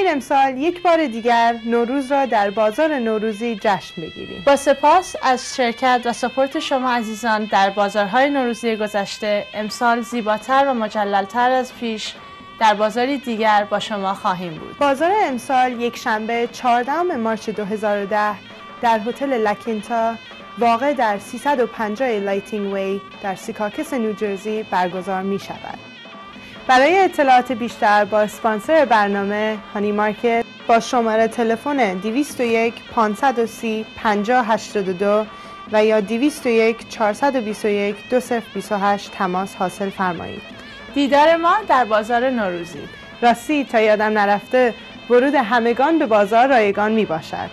بیایید امسال یک بار دیگر نوروز را در بازار نوروزی جشن بگیریم. با سپاس از شرکت و سپورت شما عزیزان در بازارهای نوروزی گذشته، امسال زیباتر و مجللتر از پیش در بازاری دیگر با شما خواهیم بود. بازار امسال یک شنبه 14 مارس 2010 در هتل لکینتا واقع در 350 لایتینگ وی در سیکاکس نیوجرسی برگزار می شود. برای اطلاعات بیشتر با اسپانسر برنامه هانی مارکت با شماره تلفن 201 530 5082 و یا 201 421 2028 تماس حاصل فرمایید. دیدار ما در بازار نوروزی. راستی تا یادم نرفته ورود همگان به بازار رایگان می باشد.